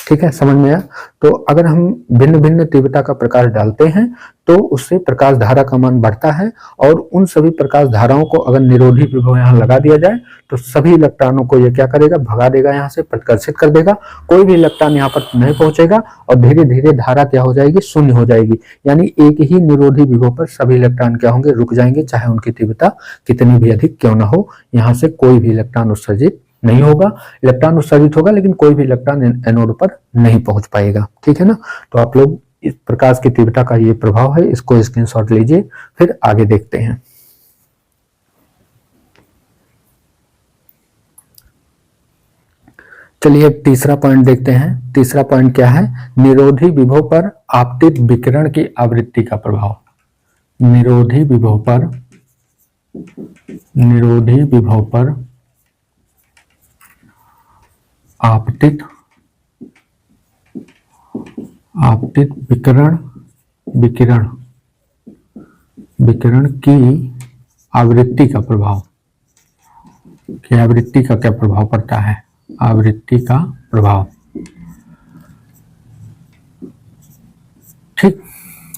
ठीक है, समझ में आया। तो अगर हम भिन्न भिन्न तीव्रता का प्रकाश डालते हैं तो उससे प्रकाश धारा का मान बढ़ता है, और उन सभी प्रकाश धाराओं को अगर निरोधी विभव यहाँ लगा दिया जाए तो सभी इलेक्ट्रॉनों को ये क्या करेगा, भगा देगा, यहाँ से प्रतिकर्षित कर देगा, कोई भी इलेक्ट्रॉन यहाँ पर नहीं पहुंचेगा और धीरे धीरे धारा क्या हो जाएगी, शून्य हो जाएगी। यानी एक ही निरोधी विभव पर सभी इलेक्ट्रॉन क्या होंगे, रुक जाएंगे, चाहे उनकी तीव्रता कितनी भी अधिक क्यों ना हो। यहाँ से कोई भी इलेक्ट्रॉन उत्सर्जित नहीं होगा, इलेक्ट्रॉन उत्सर्जित होगा लेकिन कोई भी इलेक्ट्रॉन एनोड पर नहीं पहुंच पाएगा, ठीक है ना। तो आप लोग इस प्रकाश की तीव्रता का ये प्रभाव है, इसको स्क्रीनशॉट लीजिए, फिर आगे देखते हैं। चलिए तीसरा पॉइंट देखते हैं। तीसरा पॉइंट क्या है, निरोधी विभव पर आपतित विकिरण की आवृत्ति का प्रभाव। निरोधी विभव पर, निरोधी विभव पर आपतित विकिरण की आवृत्ति का प्रभाव, कि आवृत्ति का क्या प्रभाव पड़ता है, आवृत्ति का प्रभाव, ठीक,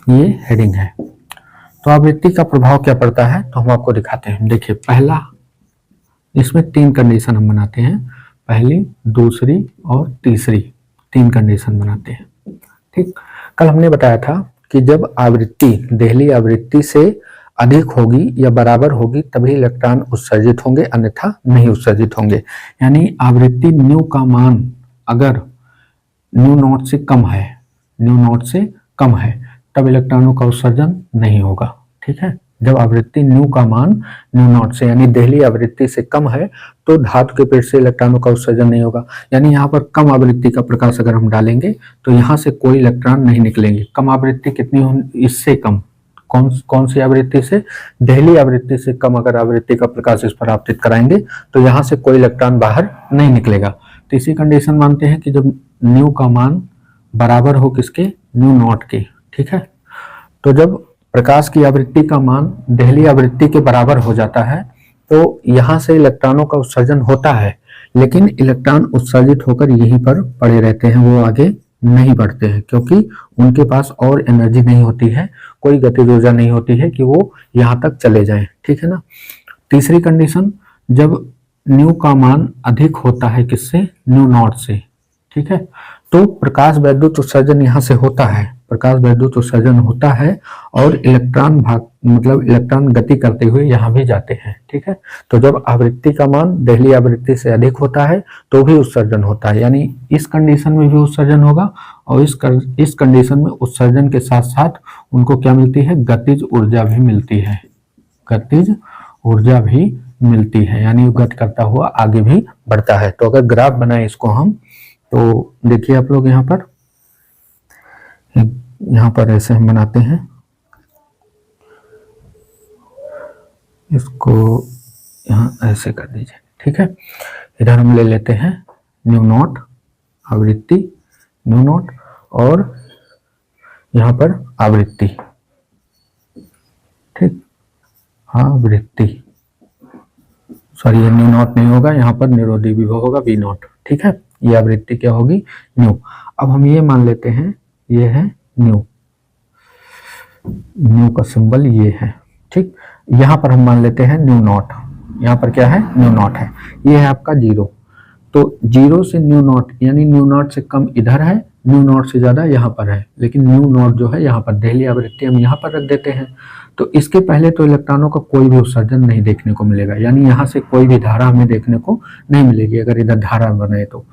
ये हेडिंग है। तो आवृत्ति का प्रभाव क्या पड़ता है तो हम आपको दिखाते हैं। देखिए पहला, इसमें तीन कंडीशन हम बनाते हैं, पहली, दूसरी और तीसरी, तीन कंडीशन बनाते हैं, ठीक। कल हमने बताया था कि जब आवृत्ति देहली आवृत्ति से अधिक होगी या बराबर होगी तभी इलेक्ट्रॉन उत्सर्जित होंगे, अन्यथा नहीं उत्सर्जित होंगे। यानी आवृत्ति न्यू का मान अगर न्यू नॉट से कम है, न्यू नॉट से कम है, तब इलेक्ट्रॉनों का उत्सर्जन नहीं होगा, ठीक है। जब आवृत्ति न्यू का मान न्यू नॉट से यानी देहली आवृत्ति से कम है तो धातु के पेट से इलेक्ट्रॉनों का उत्सर्जन नहीं होगा। यानी यहाँ पर कम आवृत्ति का प्रकाश अगर हम डालेंगे तो यहाँ से कोई इलेक्ट्रॉन नहीं निकलेंगे। कम आवृत्ति कितनी हो, इससे कम, कौन सी आवृत्ति से, देहली आवृत्ति से कम अगर आवृत्ति का प्रकाश इस पर आपतित कराएंगे तो यहाँ से कोई इलेक्ट्रॉन बाहर नहीं निकलेगा। तीसरी कंडीशन मानते हैं कि जब न्यू का मान बराबर हो किसके, न्यू नॉट के, ठीक है। तो जब प्रकाश की आवृत्ति का मान देहली आवृत्ति के बराबर हो जाता है तो यहाँ से इलेक्ट्रॉनों का उत्सर्जन होता है, लेकिन इलेक्ट्रॉन उत्सर्जित होकर यहीं पर पड़े रहते हैं, वो आगे नहीं बढ़ते हैं, क्योंकि उनके पास और एनर्जी नहीं होती है, कोई गतिज ऊर्जा नहीं होती है कि वो यहाँ तक चले जाएं, ठीक है ना। तीसरी कंडीशन, जब न्यू का मान अधिक होता है किससे, न्यू नॉट से, ठीक है, तो प्रकाश वैद्युत उत्सर्जन यहाँ से होता है, प्रकाश वैद्युत उत्सर्जन होता है और इलेक्ट्रॉन मतलब इलेक्ट्रॉन गति करते हुए यहाँ भी जाते हैं, ठीक है। तो जब आवृत्ति का मान देहली आवृत्ति से अधिक होता है तो भी उत्सर्जन होता है, यानी इस कंडीशन में भी उत्सर्जन होगा और इस कंडीशन में उत्सर्जन के साथ साथ उनको क्या मिलती है, गतिज ऊर्जा भी मिलती है, गतिज ऊर्जा भी मिलती है, यानी गति करता हुआ आगे भी बढ़ता है। तो अगर ग्राफ बनाए इसको हम, तो देखिए आप लोग यहाँ पर ऐसे हम बनाते हैं, इसको यहाँ ऐसे कर दीजिए, ठीक है। इधर हम ले लेते हैं न्यू नॉट आवृत्ति, न्यू नॉट, और यहाँ पर आवृत्ति, आवृत्ति, सॉरी ये न्यू नॉट नहीं होगा, यहाँ पर निरोधी विभव होगा वी नॉट। ठीक है, ये आवृत्ति क्या होगी, न्यू। अब हम ये मान लेते हैं ये है न्यू, न्यू का सिंबल ये है। ठीक, यहाँ पर हम मान लेते हैं न्यू नॉट, यहाँ पर क्या है न्यू नॉट है, ये है आपका जीरो। तो जीरो से न्यू नॉट यानी न्यू नॉट से कम इधर है, न्यू नॉट से ज्यादा यहाँ पर है, लेकिन न्यू नॉट जो है यहाँ पर दहली आवृत्ति हम यहाँ पर रख देते हैं। तो इसके पहले तो इलेक्ट्रॉनों का कोई भी उत्सर्जन नहीं देखने को मिलेगा, यानी यहाँ से कोई भी धारा हमें देखने को नहीं मिलेगी अगर इधर धारा बने तो।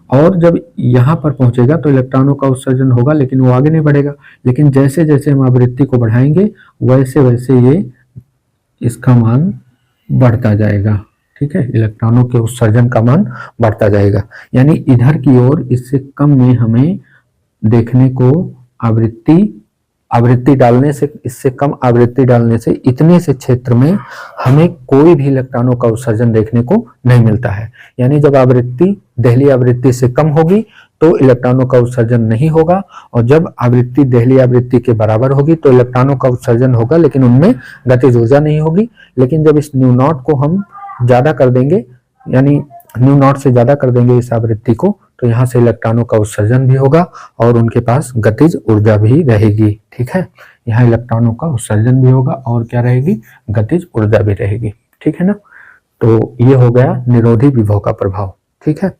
और जब यहाँ पर पहुंचेगा तो इलेक्ट्रॉनों का उत्सर्जन होगा, लेकिन वो आगे नहीं बढ़ेगा। लेकिन जैसे जैसे हम आवृत्ति को बढ़ाएंगे वैसे वैसे ये इसका मान बढ़ता जाएगा। ठीक है, इलेक्ट्रॉनों के उत्सर्जन का मान बढ़ता जाएगा, यानी इधर की ओर इससे कम में हमें देखने को आवृत्ति डालने से, इससे कम आवृत्ति डालने से इतने से क्षेत्र में हमें कोई भी इलेक्ट्रॉनों का उत्सर्जन देखने को नहीं मिलता है। यानी जब आवृत्ति दहली आवृत्ति से कम होगी तो इलेक्ट्रॉनों का उत्सर्जन नहीं होगा, और जब आवृत्ति दहली आवृत्ति के बराबर होगी तो इलेक्ट्रॉनों का उत्सर्जन होगा, लेकिन उनमें गतिज ऊर्जा नहीं होगी। लेकिन जब इस न्यू नॉट को हम ज्यादा कर देंगे, यानी न्यू नॉट से ज्यादा कर देंगे इस आवृत्ति को, तो यहाँ से इलेक्ट्रॉनों का उत्सर्जन भी होगा और उनके पास गतिज ऊर्जा भी रहेगी। ठीक है, यहाँ इलेक्ट्रॉनों का उत्सर्जन भी होगा और क्या रहेगी, गतिज ऊर्जा भी रहेगी। ठीक है ना, तो ये हो गया निरोधी विभव का प्रभाव। ठीक है,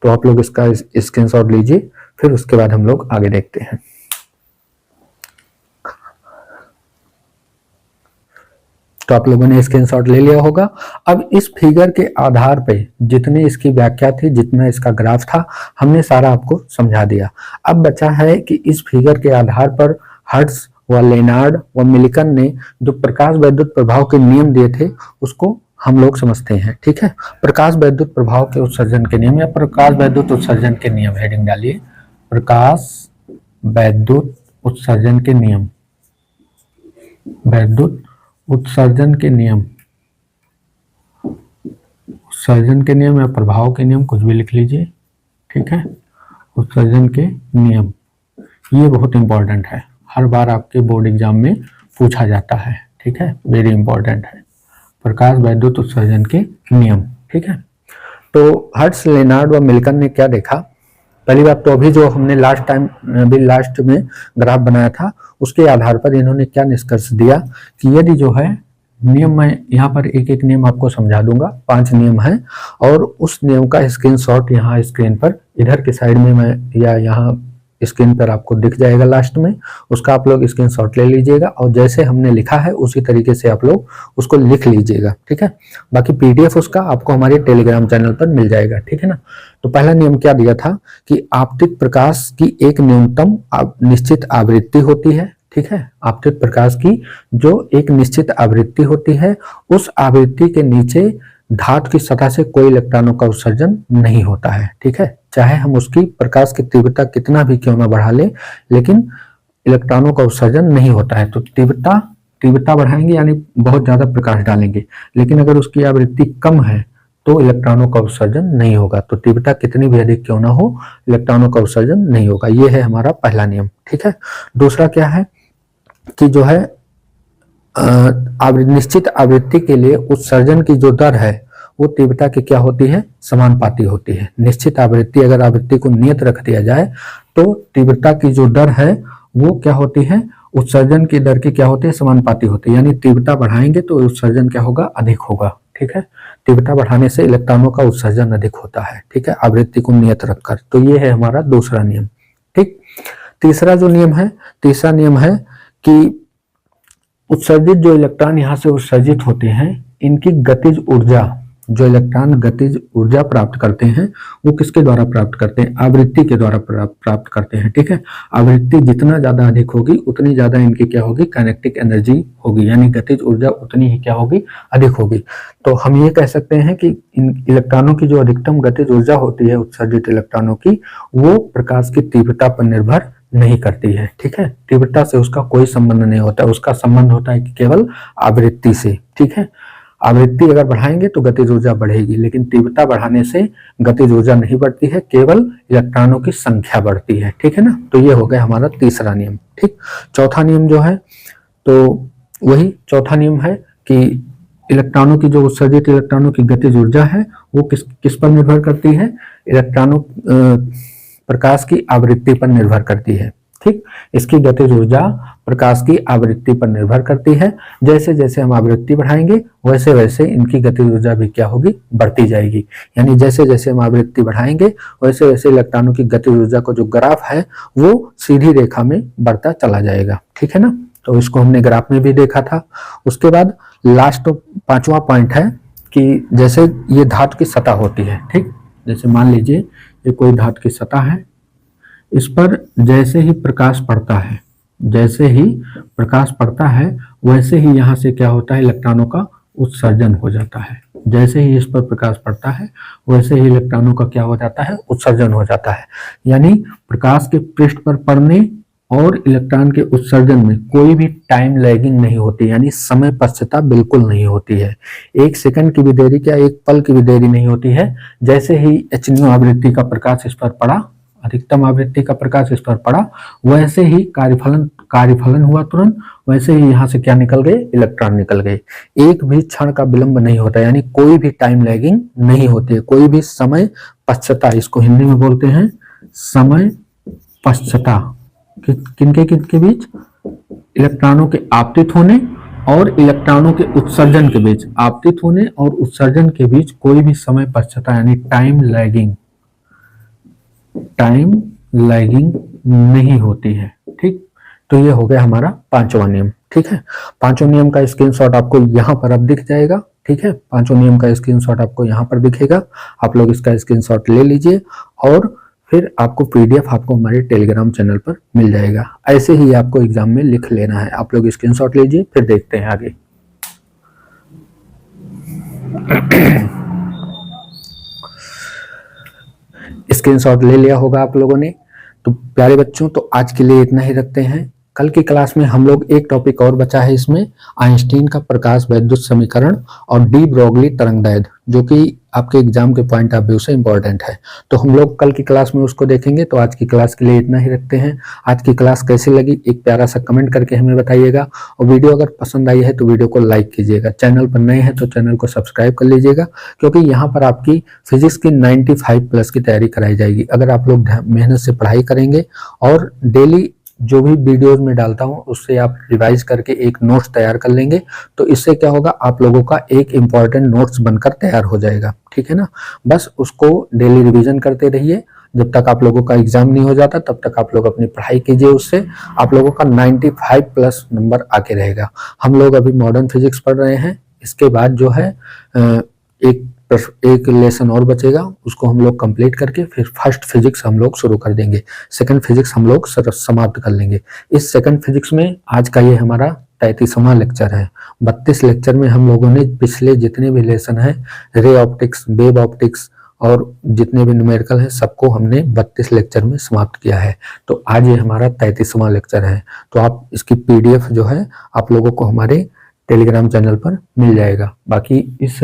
तो आप लोग इसका स्क्रीनशॉट लीजिए, फिर उसके बाद हम लोग आगे देखते हैं। तो आप लोगों ने स्क्रीनशॉट ले लिया होगा। अब इस फिगर के आधार पे जितनी इसकी व्याख्या थी, जितना इसका ग्राफ था, हमने सारा आपको समझा दिया। अब बचा है कि इस फिगर के आधार पर हर्ट्ज व लेनार्ड व मिल्टन ने जो प्रकाश वैद्युत प्रभाव के नियम दिए थे उसको हम लोग समझते हैं। ठीक है, प्रकाश वैद्युत प्रभाव के उत्सर्जन के नियम या प्रकाश वैद्युत उत्सर्जन के नियम, हेडिंग डालिए प्रकाश वैद्युत उत्सर्जन के नियम, वैद्युत उत्सर्जन के नियम, उत्सर्जन के नियम या प्रभाव के नियम, कुछ भी लिख लीजिए। ठीक है, उत्सर्जन के नियम, ये बहुत इंपॉर्टेंट है, हर बार आपके बोर्ड एग्जाम में पूछा जाता है। ठीक है, वेरी इंपॉर्टेंट है, प्रकाश वैद्युत उत्सर्जन के नियम। ठीक है, तो हर्ट्ज, लेनार्ड व मिल्टन ने क्या देखा, पहली बात तो अभी जो हमने लास्ट में ग्राफ बनाया था उसके आधार पर इन्होंने क्या निष्कर्ष दिया कि यदि जो है नियम, मैं यहाँ पर एक एक नियम आपको समझा दूंगा, 5 नियम हैं, और उस नियम का स्क्रीनशॉट यहाँ स्क्रीन पर इधर के साइड में मैं या यहाँ स्क्रीन पर आपको दिख जाएगा लास्ट में, उसका आप लोग स्क्रीनशॉट ले लीजिएगा और जैसे हमने लिखा है उसी तरीके से आप लोग उसको लिख लीजिएगा। ठीक है, बाकी पीडीएफ उसका आपको हमारे टेलीग्राम चैनल पर मिल जाएगा। ठीक है ना, तो पहला नियम क्या दिया था कि आपतित प्रकाश की एक न्यूनतम निश्चित आवृत्ति होती है। ठीक है, आपतित प्रकाश की जो एक निश्चित आवृत्ति होती है, उस आवृत्ति के नीचे धातु की सतह से कोई इलेक्ट्रॉनों का उत्सर्जन नहीं होता है। ठीक है, चाहे हम उसकी प्रकाश की तीव्रता कितना भी क्यों ना बढ़ा ले, लेकिन इलेक्ट्रॉनों का उत्सर्जन नहीं होता है। तो तीव्रता बढ़ाएंगे यानी बहुत ज्यादा प्रकाश डालेंगे, लेकिन अगर उसकी आवृत्ति कम है तो इलेक्ट्रॉनों का उत्सर्जन नहीं होगा। तो तीव्रता कितनी भी अधिक क्यों ना हो, इलेक्ट्रॉनों का उत्सर्जन नहीं होगा। ये है हमारा पहला नियम। ठीक है, दूसरा क्या है कि जो है निश्चित आवृत्ति के लिए उत्सर्जन की जो दर है वो तीव्रता की क्या होती है, समानुपाती होती है। निश्चित आवृत्ति, अगर आवृत्ति को नियत रख दिया जाए तो तीव्रता की जो दर है वो क्या होती है, उत्सर्जन की दर की क्या होती है, समानुपाती होती है। यानी तीव्रता बढ़ाएंगे तो उत्सर्जन क्या होगा, अधिक होगा। ठीक है, तीव्रता बढ़ाने से इलेक्ट्रॉनों का उत्सर्जन अधिक होता है। ठीक है, आवृत्ति को नियत रखकर। तो ये है हमारा दूसरा नियम। ठीक, तीसरा नियम है कि उत्सर्जित जो इलेक्ट्रॉन यहाँ से उत्सर्जित होते हैं, इनकी गतिज ऊर्जा, जो इलेक्ट्रॉन गतिज ऊर्जा प्राप्त करते हैं वो किसके द्वारा प्राप्त करते हैं, आवृत्ति के द्वारा प्राप्त करते हैं। ठीक है, आवृत्ति जितना ज्यादा अधिक होगी उतनी ज्यादा इनकी क्या होगी, काइनेटिक एनर्जी होगी, यानी गतिज ऊर्जा उतनी ही क्या होगी, अधिक होगी। तो हम ये कह सकते हैं कि इन इलेक्ट्रॉनों की जो अधिकतम गतिज ऊर्जा होती है उत्सर्जित इलेक्ट्रॉनों की, वो प्रकाश की तीव्रता पर निर्भर नहीं करती है। ठीक है, तीव्रता से उसका कोई संबंध नहीं होता, उसका संबंध होता है कि केवल आवृत्ति से। ठीक है, आवृत्ति अगर बढ़ाएंगे तो गतिज ऊर्जा बढ़ेगी, लेकिन तीव्रता बढ़ाने से गतिज ऊर्जा नहीं बढ़ती है, केवल इलेक्ट्रॉनों की संख्या बढ़ती है। ठीक है ना, तो ये हो गया हमारा तीसरा नियम। ठीक, चौथा नियम जो है, तो वही चौथा नियम है कि इलेक्ट्रॉनों की जो उत्सर्जित इलेक्ट्रॉनों की गतिज ऊर्जा है वो किस पर निर्भर करती है? इलेक्ट्रॉनों प्रकाश की आवृत्ति पर निर्भर करती है। ठीक, इसकी गतिज ऊर्जा प्रकाश की आवृत्ति पर निर्भर करती है। जैसे जैसे हम आवृत्ति बढ़ाएंगे वैसे वैसे इनकी गतिज ऊर्जा भी क्या होगी? बढ़ती जाएगी। यानी जैसे जैसे हम आवृत्ति बढ़ाएंगे वैसे वैसे इलेक्ट्रॉनों की गतिज ऊर्जा का जो ग्राफ है वो सीधी रेखा में बढ़ता चला जाएगा। ठीक है ना, तो इसको हमने ग्राफ में भी देखा था। उसके बाद लास्ट 5वां पॉइंट है कि जैसे ये धातु की सतह होती है, ठीक, जैसे मान लीजिए ये कोई धातु की सतह है, इस पर जैसे ही प्रकाश पड़ता है, जैसे ही प्रकाश पड़ता है वैसे ही यहाँ से क्या होता है? इलेक्ट्रॉनों का उत्सर्जन हो जाता है। जैसे ही इस पर प्रकाश पड़ता है वैसे ही इलेक्ट्रॉनों का क्या हो जाता है? उत्सर्जन हो जाता है। यानी प्रकाश के पृष्ठ पर पड़ने और इलेक्ट्रॉन के उत्सर्जन में कोई भी टाइम लैगिंग नहीं होती, यानी समय पश्चता बिल्कुल नहीं होती है। 1 सेकंड की भी देरी, क्या 1 पल की भी देरी नहीं होती है। जैसे ही h आवृत्ति का प्रकाश इस पर पड़ा, अधिकतम आवृत्ति का प्रकाश इस पर पड़ा, वैसे ही कार्यफलन हुआ तुरंत, वैसे ही यहाँ से क्या निकल गए? इलेक्ट्रॉन निकल गए। एक भी क्षण का विलंब नहीं होता, यानी कोई भी टाइम लैगिंग नहीं होती है, कोई भी समय पश्चता, इसको हिंदी में बोलते हैं समय पश्चता। किनके बीच? इलेक्ट्रॉनों के आपतित होने और इलेक्ट्रॉनों के उत्सर्जन के बीच, आपतित होने और उत्सर्जन के बीच कोई भी समय पश्चता यानी टाइम लैगिंग नहीं होती है। ठीक, तो ये हो गया हमारा 5वां नियम। ठीक है, 5वें नियम का स्क्रीनशॉट आपको यहाँ पर अब दिख जाएगा। ठीक है, 5वें नियम का स्क्रीनशॉट आपको यहाँ पर दिखेगा, आप लोग इसका स्क्रीनशॉट ले लीजिए और फिर आपको पीडीएफ आपको हमारे टेलीग्राम चैनल पर मिल जाएगा। ऐसे ही आपको एग्जाम में लिख लेना है। आप लोग स्क्रीनशॉट लीजिए, फिर देखते हैं आगे। स्क्रीनशॉट ले लिया होगा आप लोगों ने। तो प्यारे बच्चों, तो आज के लिए इतना ही रखते हैं। कल की क्लास में हम लोग एक टॉपिक और बचा है, इसमें आइंस्टीन का प्रकाश वैद्युत समीकरण और डी ब्रोगली तरंगदैर्घ्य, जो कि आपके एग्जाम के पॉइंट ऑफ व्यू से इंपॉर्टेंट है। तो हम लोग कल की क्लास में उसको देखेंगे। तो आज की क्लास के लिए इतना ही रखते हैं। आज की क्लास कैसी लगी एक प्यारा सा कमेंट करके हमें बताइएगा, और वीडियो अगर पसंद आई है तो वीडियो को लाइक कीजिएगा। चैनल पर नए हैं तो चैनल को सब्सक्राइब कर लीजिएगा, क्योंकि यहाँ पर आपकी फिजिक्स की 95+ की तैयारी कराई जाएगी। अगर आप लोग मेहनत से पढ़ाई करेंगे और डेली जो भी वीडियोस में डालता हूं उससे आप रिवाइज करके एक नोट्स तैयार कर लेंगे, तो इससे क्या होगा? आप लोगों का एक इम्पॉर्टेंट नोट्स बनकर तैयार हो जाएगा। ठीक है ना, बस उसको डेली रिवीजन करते रहिए। जब तक आप लोगों का एग्जाम नहीं हो जाता तब तक आप लोग अपनी पढ़ाई कीजिए, उससे आप लोगों का 95+ नंबर आके रहेगा। हम लोग अभी मॉडर्न फिजिक्स पढ़ रहे हैं, इसके बाद जो है एक लेसन और बचेगा, उसको हम लोग कंप्लीट करके फिर फर्स्ट फिजिक्स हम लोग शुरू कर देंगे। सेकंड फिजिक्स हम लोग समाप्त कर लेंगे। इस सेकंड फिजिक्स में आज का ये हमारा 33वां लेक्चर है। 32 लेक्चर में हम लोगों ने पिछले जितने भी लेसन है, रे ऑप्टिक्स, वेव ऑप्टिक्स और जितने भी न्यूमेरिकल है, सबको हमने 32 लेक्चर में समाप्त किया है। तो आज ये हमारा 33वां लेक्चर है। तो आप इसकी पीडीएफ जो है आप लोगों को हमारे टेलीग्राम चैनल पर मिल जाएगा। बाकी इस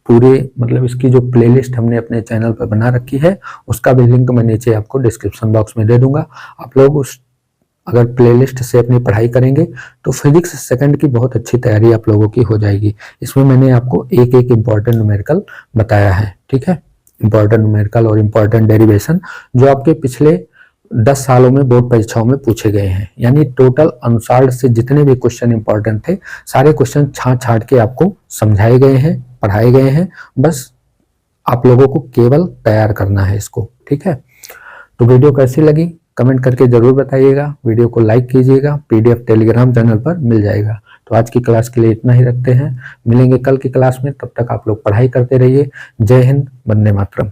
पूरे मतलब इसकी जो प्लेलिस्ट हमने अपने चैनल पर बना रखी है उसका भी लिंक मैं नीचे आपको डिस्क्रिप्शन बॉक्स में दे दूंगा। आप लोग उस अगर प्लेलिस्ट से अपनी पढ़ाई करेंगे तो फिजिक्स सेकंड की बहुत अच्छी तैयारी आप लोगों की हो जाएगी। इसमें मैंने आपको एक एक इम्पॉर्टेंट न्यूमेरिकल बताया है। ठीक है, इम्पॉर्टेंट न्यूमेरिकल और इम्पॉर्टेंट डेरिवेशन जो आपके पिछले 10 सालों में बोर्ड परीक्षाओं में पूछे गए हैं। यानी टोटल अनसॉल्व्ड से जितने भी क्वेश्चन इंपॉर्टेंट थे सारे क्वेश्चन छांट के आपको समझाए गए हैं, पढ़ाए गए हैं। बस आप लोगों को केवल तैयार करना है इसको। ठीक है, तो वीडियो कैसी लगी कमेंट करके जरूर बताइएगा। वीडियो को लाइक कीजिएगा, पीडीएफ टेलीग्राम चैनल पर मिल जाएगा। तो आज की क्लास के लिए इतना ही रखते हैं, मिलेंगे कल की क्लास में। तब तक आप लोग पढ़ाई करते रहिए। जय हिंद, वंदे मातरम।